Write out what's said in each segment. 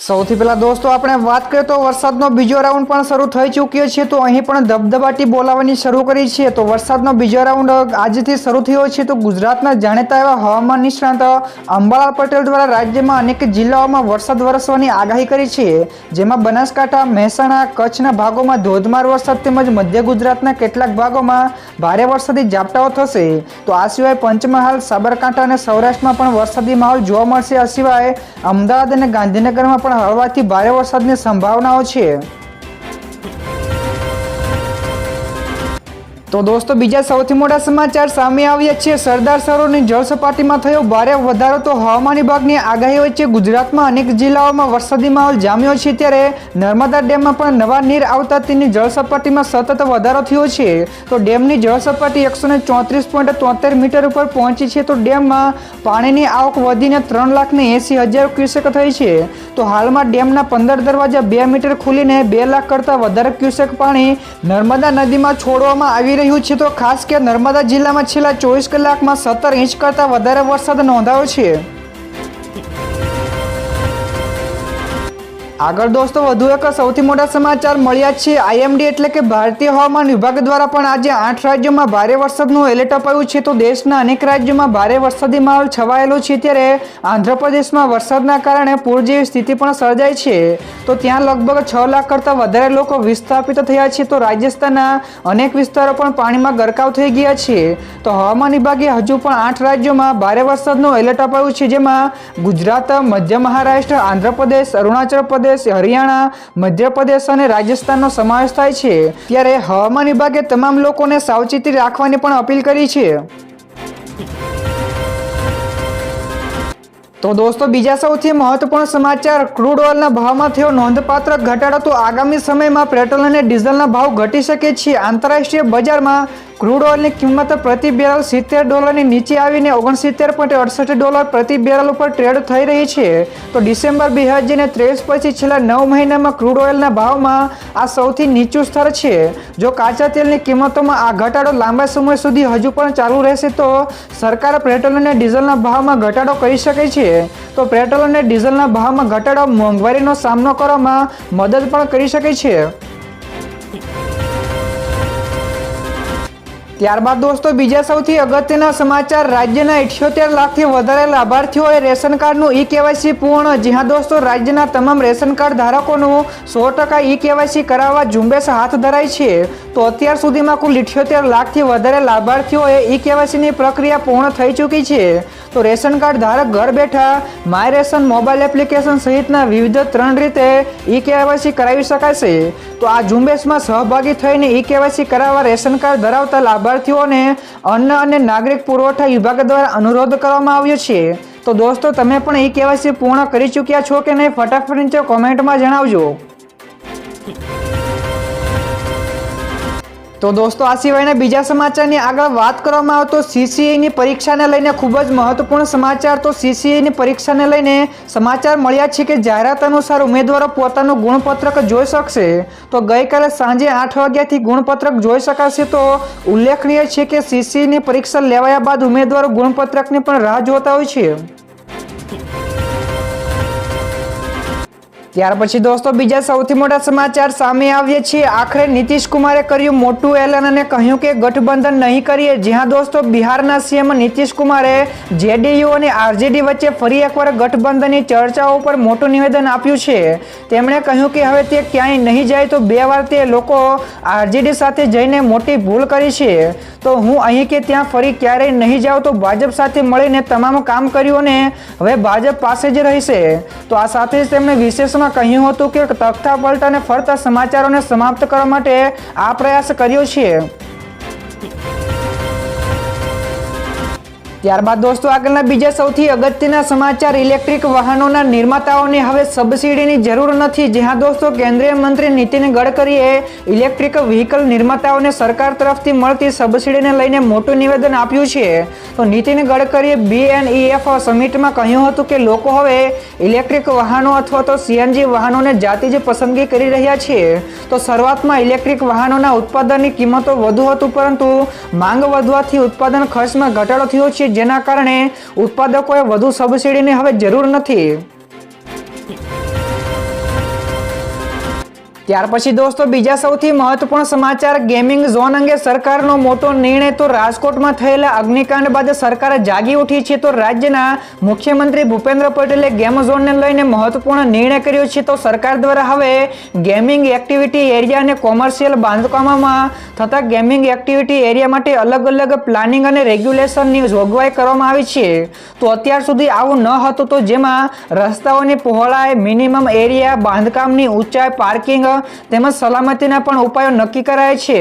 સૌથી પહેલા દોસ્તો આપણે વાત કરીએ તો વરસાદનો બીજો રાઉન્ડ પણ શરૂ થઈ ચૂક્યો છે, તો અહીં પણ ધબધબાટી બોલાવવાની શરૂ કરી છે। તો વરસાદનો બીજો રાઉન્ડ આજથી શરૂ થયો છે। તો ગુજરાતના જાણીતા એવા હવામાન નિષ્ણાત અંબાલાલ પટેલ દ્વારા રાજ્યમાં અનેક જિલ્લાઓમાં વરસાદ વરસવાની આગાહી કરી છે, જેમાં બનાસકાંઠા, મહેસાણા, કચ્છના ભાગોમાં ધોધમાર વરસાદ તેમજ મધ્ય ગુજરાતના કેટલાક ભાગોમાં ભારે વરસાદી ઝાપટાઓ થશે। તો આ સિવાય પંચમહાલ, સાબરકાંઠા અને સૌરાષ્ટ્રમાં પણ વરસાદી માહોલ જોવા મળશે। આ સિવાય અમદાવાદ અને ગાંધીનગરમાં પણ હળવાથી ભારે વરસાદની સંભાવનાઓ છે। તો દોસ્તો બીજા સૌથી મોટા સમાચાર સામે આવ્યા છે। સરદાર સરોવરની જળ સપાટીમાં થયો ભારે વધારો। તો હવામાન વિભાગની આગાહી વચ્ચે ગુજરાતમાં અનેક જિલ્લાઓમાં વરસાદી માહોલ જામ્યો છે, ત્યારે નર્મદા ડેમમાં પણ નવા નીર આવતા તેની જળ સપાટીમાં સતત વધારો થયો છે। તો ડેમની જળ સપાટી 134.73 મીટર ઉપર પહોંચી છે। તો ડેમમાં પાણીની આવક વધીને 3,80,000 ક્યુસેક થઈ છે। તો હાલમાં ડેમના 15 દરવાજા 2 મીટર ખુલીને 2 લાખ કરતાં વધારે ક્યુસેક પાણી નર્મદા નદીમાં છોડવામાં આવી રહ્યું છે। તો ખાસ કે નર્મદા જિલ્લામાં છેલ્લા 24 કલાકમાં 17 ઇંચ કરતાં વધારે વરસાદ નોંધાયો છે। આગળ દોસ્તો વધુ એક સૌથી મોટા સમાચાર મળ્યા છે। આઈએમડી એટલે કે ભારતીય હવામાન વિભાગ દ્વારા પણ આજે 8 રાજ્યોમાં ભારે વરસાદનું એલર્ટ અપાયું છે। તો દેશના અનેક રાજ્યોમાં ભારે વરસાદી માહોલ છવાયેલો છે, ત્યારે આંધ્રપ્રદેશમાં વરસાદના કારણે પૂર જેવી સ્થિતિ પણ સર્જાઈ છે। તો ત્યાં લગભગ 6 લાખ કરતાં વધારે લોકો વિસ્થાપિત થયા છે। તો રાજસ્થાનના અનેક વિસ્તારો પણ પાણીમાં ગરકાવ થઈ ગયા છે। તો હવામાન વિભાગે હજુ પણ 8 રાજ્યોમાં ભારે વરસાદનું એલર્ટ અપાયું છે, જેમાં ગુજરાત, મધ્ય મહારાષ્ટ્ર, આંધ્રપ્રદેશ, અરુણાચલ પ્રદેશ, હરિયાણા, મધ્યપ્રદેશ અને રાજસ્થાનનો સમાવેશ થાય છે। ત્યારે હવામાન વિભાગે તમામ લોકોને સાવચેતી રાખવાની પણ અપીલ કરી છે। તો દોસ્તો બીજા સૌથી મહત્વપૂર્ણ સમાચાર, ક્રૂડ ઓઇલના ભાવમાં થયો નોંધપાત્ર ઘટાડો। તો આગામી સમયમાં પેટ્રોલ અને ડીઝલના ભાવ ઘટી શકે છે। આંતરરાષ્ટ્રીય બજારમાં ક્રૂડ ઓઇલની કિંમત પ્રતિ બેરલ $70 નીચે આવીને $69.68 પ્રતિ બેરલ ઉપર ટ્રેડ થઈ રહી છે। તો ડિસેમ્બર 2023 પછી છેલ્લા 9 મહિનામાં ક્રૂડ ઓઇલના ભાવમાં આ સૌથી નીચું સ્તર છે। જો કાચા તેલની કિંમતોમાં આ ઘટાડો લાંબા સમય સુધી હજુ પણ ચાલુ રહેશે તો સરકાર પેટ્રોલ અને ડીઝલના ભાવમાં ઘટાડો કરી શકે છે। તો પેટ્રોલ અને ડીઝલના ભાવમાં ઘટાડો મોંઘવારીનો સામનો કરવામાં મદદ પણ કરી શકે છે। ત્યારબાદ દોસ્તો બીજા સૌથી અગત્યના સમાચાર, રાજ્યના 78 લાખથી વધારે લાભાર્થીઓએ રેશન કાર્ડનું ઈ-કેવાયસી પૂર્ણ। જી હા દોસ્તો, રાજ્યના તમામ રેશન કાર્ડ ધારકોનું 100% ઈ-કેવાયસી કરાવવા ઝુંબેશ હાથ ધરાઈ છે। તો અત્યાર સુધીમાં કુલ 78 લાખથી વધારે લાભાર્થીઓએ ઈ-કેવાયસીની પ્રક્રિયા પૂર્ણ થઈ ચૂકી છે। તો રેશન કાર્ડ ધારક ઘર બેઠા માય રેશન મોબાઈલ એપ્લિકેશન સહિતના વિવિધ 3 રીતે ઈ-કેવાયસી કરાવી શકાશે। તો આ ઝુંબેશમાં સહભાગી થઈને ઈ-કેવાયસી કરાવવા રેશન કાર્ડ ધરાવતા લાભાર્થીઓને અન્ન અને નાગરિક પુરવઠા વિભાગ દ્વારા અનુરોધ કરવામાં આવ્યો છે। તો દોસ્તો તમે પણ ઈ-કેવાયસી પૂર્ણ કરી ચૂક્યા છો કે નહીં, ફટાફટ નીચે કોમેન્ટમાં જણાવજો। તો દોસ્તો આ સિવાયના બીજા સમાચારની આગળ વાત કરવામાં આવે તો સીસીઈની પરીક્ષાને લઈને ખૂબ જ મહત્વપૂર્ણ સમાચાર। તો સીસીઈની પરીક્ષાને લઈને સમાચાર મળ્યા છે કે જાહેરાત અનુસાર ઉમેદવારો પોતાનું ગુણપત્રક જોઈ શકશે। તો ગઈકાલે સાંજે 8 વાગ્યાથી ગુણપત્રક જોઈ શકાશે। તો ઉલ્લેખનીય છે કે સીસીઈની પરીક્ષા લેવાયા બાદ ઉમેદવારો ગુણપત્રકની પણ રાહ જોતા હોય છે। ત્યાર પછી દોસ્તો બીજા સૌથી મોટા સમાચાર સામે આવ્યા છે। આખરે નીતિશ કુમારે કર્યું મોટું એલાન અને કહ્યું કે ગઠબંધન નહીં કરીએ। જી હા દોસ્તો, બિહારના સીએમ નીતિશ કુમારે જેડીયુ અને આરજેડી વચ્ચે ફરી એકવાર ગઠબંધનની ચર્ચાઓ ઉપર મોટું નિવેદન આપ્યું છે। તેમણે કહ્યું કે હવે તે ક્યાંય નહીં જાય। તો 2 વાર તે લોકો આરજેડી સાથે જઈને મોટી ભૂલ કરી છે। તો હું અહીં કે ત્યાં ફરી ક્યારેય નહીં જાઉં। તો ભાજપ સાથે મળીને તમામ કામ કર્યું અને હવે ભાજપ પાસે જ રહેશે। તો આ સાથે જ તેમણે વિશેષમાં કહ્યું હતું કે તખ્તા પલટાને ફરતા સમાચારોને સમાપ્ત કરવા માટે આ પ્રયાસ કર્યો છે। ત્યારબાદ દોસ્તો આગળના બીજા સૌથી અગત્યના સમાચાર, ઇલેક્ટ્રિક વાહનોના નિર્માતાઓને હવે સબસિડીની જરૂર નથી। જી હા દોસ્તો, કેન્દ્રીય મંત્રી નીતિન ગડકરીએ ઇલેક્ટ્રિક વ્હીકલ નિર્માતાઓને સરકાર તરફથી મળતી સબસિડીને લઈને મોટું નિવેદન આપ્યું છે। તો નીતિન ગડકરીએ BNEF સમિટમાં કહ્યું હતું કે લોકો હવે ઇલેક્ટ્રિક વાહનો અથવા તો CNG વાહનોને જાતે જ પસંદગી કરી રહ્યા છે। તો શરૂઆતમાં ઇલેક્ટ્રિક વાહનોના ઉત્પાદનની કિંમતો વધુ હતું, પરંતુ માંગ વધવાથી ઉત્પાદન ખર્ચમાં ઘટાડો થયો છે, જેના કારણે ઉત્પાદકોએ વધુ સબસિડીની હવે જરૂર નથી। ત્યાર પછી દોસ્તો બીજા સૌથી મહત્વપૂર્ણ સમાચાર ગેમિંગ ઝોન અંગે સરકારનો મોટો નિર્ણય. તો રાજકોટમાં થયેલા અગ્નિકાંડ બાદ સરકાર જાગી ઉઠી છે. તો રાજ્યના મુખ્યમંત્રી ભૂપેન્દ્ર પટેલે ગેમ ઝોનને લઈને મહત્વપૂર્ણ નિર્ણય કર્યો છે. તો સરકાર દ્વારા હવે ગેમિંગ એક્ટિવિટી એરિયા અને કોમર્શિયલ બાંધકામોમાં થતા ગેમિંગ એક્ટિવિટી એરિયા માટે અલગ અલગ પ્લાનિંગ અને રેગ્યુલેશનની જોગવાઈ કરવામાં આવી છે. તો અત્યાર સુધી આવું ન હતું. તો જેમાં રસ્તાઓની પહોળાઈ, મિનિમમ એરિયા, બાંધકામની ઊંચાઈ, પાર્કિંગ તેમજ સલામતીના પણ ઉપાયો નક્કી કરાય છે.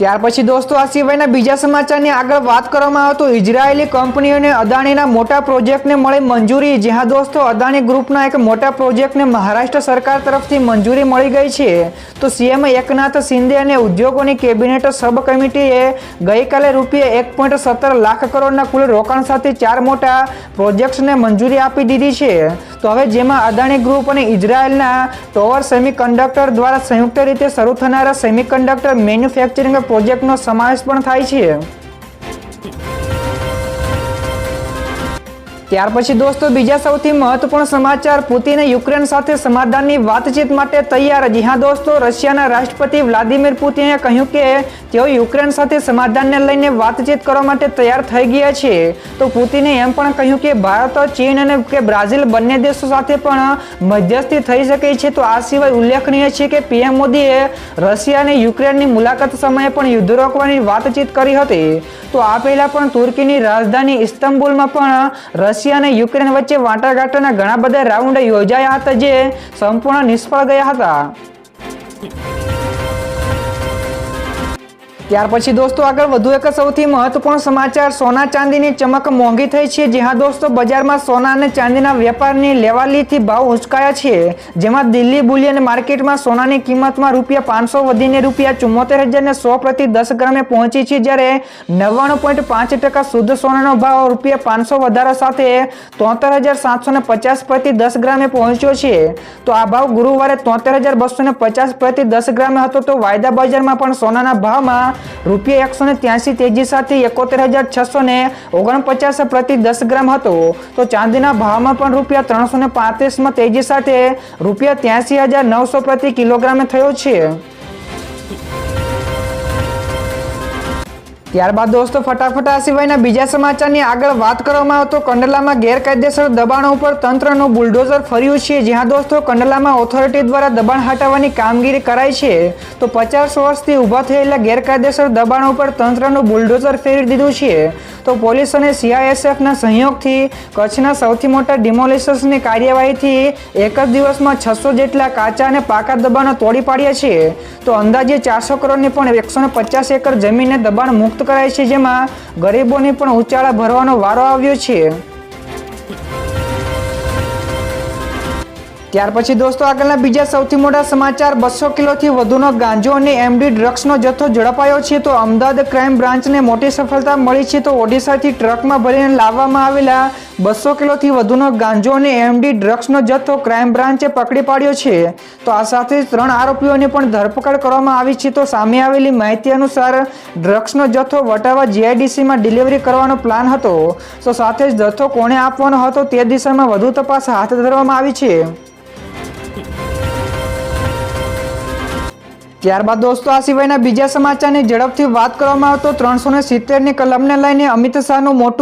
ત્યાર પછી દોસ્તો આ સિવાયના બીજા સમાચારની આગળ વાત કરવામાં આવે તો ઇઝરાયેલી કંપનીઓને અદાણીના મોટા પ્રોજેક્ટને મળી મંજૂરી. જ્યાં દોસ્તો અદાણી ગ્રુપના એક મોટા પ્રોજેક્ટને મહારાષ્ટ્ર સરકાર તરફથી મંજૂરી મળી ગઈ છે. તો સીએમ એકનાથ શિંદે અને ઉદ્યોગોની કેબિનેટ સબ કમિટીએ ગઈકાલે ₹1.17 લાખ કરોડના કુલ રોકાણ સાથે 4 મોટા પ્રોજેક્ટ્સને મંજૂરી આપી દીધી છે. તો હવે જેમાં અદાણી ગ્રુપ અને ઇઝરાયેલના ટોવર સેમિકન્ડક્ટર દ્વારા સંયુક્ત રીતે શરૂ થનારા સેમિકન્ડક્ટર મેન્યુફેક્ચરિંગ પ્રોજેક્ટનો સમાવેશ પણ થાય છે. ત્યાર પછી દોસ્તો બીજા સૌથી મહત્વપૂર્ણ સમાચાર. પુતિન યુક્રેન સાથે સમાધાનની વાતચીત માટે તૈયાર. જી હા દોસ્તો, રશિયાના રાષ્ટ્રપતિ વ્લાદિમીર પુતિને કહ્યું કે તેઓ યુક્રેન સાથે સમાધાનને લઈને વાતચીત કરવા માટે તૈયાર થઈ ગયા છે. તો પુતિને એમ પણ કહ્યું કે ભારત, ચીન અને બ્રાઝિલ બંને દેશો સાથે પણ મધ્યસ્થી થઈ શકે છે. તો આ સિવાય ઉલ્લેખનીય છે કે પીએમ મોદીએ રશિયા અને યુક્રેનની મુલાકાત સમયે પણ યુદ્ધ રોકવાની વાતચીત કરી હતી. તો આ પહેલા પણ તુર્કીની રાજધાની ઇસ્તંબુલમાં પણ રશિયા અને યુક્રેન વચ્ચે વાટાઘાટોના ઘણા બધા રાઉન્ડ યોજાયા હતા, જે સંપૂર્ણ નિષ્ફળ ગયા હતા. ત્યાર પછી દોસ્તો આગળ વધુ એક સૌથી મહત્વપૂર્ણ સમાચાર. સોના ચાંદીની ચમક મોંઘી થઈ છે. જ્યાં દોસ્તો બજારમાં સોના અને ચાંદીના વેપારની લેવાલીથી ભાવ ઉંચકાયા છે. જેમાં દિલ્હી બુલિયન માર્કેટમાં સોનાની કિંમતમાં ₹500 વધીને ₹74,100 પ્રતિ 10 ગ્રામે પહોંચી છે. જ્યારે 99.5% શુદ્ધ સોનાનો ભાવ ₹500 વધારા સાથે 73,750 પ્રતિ 10 ગ્રામે પહોંચ્યો છે. તો આ ભાવ ગુરુવારે 73,250 પ્રતિ 10 ગ્રામે હતો. તો વાયદા બજારમાં પણ સોનાના ભાવમાં ₹183 તેજી સાથે 71,649 પ્રતિ 10 ગ્રામ હતો. તો ચાંદીના ભાવમાં પણ ₹335 તેજી સાથે ₹83,900 પ્રતિ કિલોગ્રામે થયો છે. ત્યારબાદ દોસ્તો ફટાફટ આ સિવાયના બીજા સમાચારની આગળ વાત કરવામાં આવે તો કંડલામાં ગેરકાયદેસર દબાણો ઉપર તંત્રનું બુલડોઝર ફર્યું છે. જ્યાં દોસ્તો કંડલામાં ઓથોરિટી દ્વારા દબાણ હટાવવાની કામગીરી કરાઈ છે. તો 50 વર્ષથી ઊભા થયેલા ગેરકાયદેસર દબાણો ઉપર તંત્રનું બુલડોઝર ફેરવી દીધું છે. તો પોલીસ અને CISFના સહયોગથી કચ્છના સૌથી મોટા ડિમોલિશન્સની કાર્યવાહીથી એક જ દિવસમાં 600 જેટલા કાચા અને પાકા દબાણો તોડી પાડ્યા છે. તો અંદાજે 400 કરોડની પણ 150 એકર જમીનને દબાણ મુક્ત કરાય છે. જેમાં ગરીબોની પણ ઉચાળા ભરવાનો વારો આવ્યો છે. ત્યાર પછી દોસ્તો આગળના બીજા સૌથી મોટા સમાચાર. 200 કિલોથી વધુનો ગાંજો અને MD ડ્રગ્સનો જથ્થો ઝડપાયો છે. તો અમદાવાદ ક્રાઇમ બ્રાન્ચને મોટી સફળતા મળી છે. તો ઓડિશાથી ટ્રકમાં ભરીને લાવવામાં આવેલા 200 કિલોથી વધુનો ગાંજો અને MD ડ્રગ્સનો જથ્થો ક્રાઇમ બ્રાન્ચે પકડી પાડ્યો છે. તો આ સાથે 3 આરોપીઓની પણ ધરપકડ કરવામાં આવી છે. તો સામે આવેલી માહિતી અનુસાર ડ્રગ્સનો જથ્થો વટાવા GIDCમાં ડિલિવરી કરવાનો પ્લાન હતો. તો સાથે જ જથ્થો કોણે આપવાનો હતો તે દિશામાં વધુ તપાસ હાથ ધરવામાં આવી છે. ત્યારબાદ દોસ્તો આ સિવાયના બીજા સમાચારની ઝડપથી વાત કરવામાં આવે તો 370ની કલમને લઈને અમિત શાહનું મોટું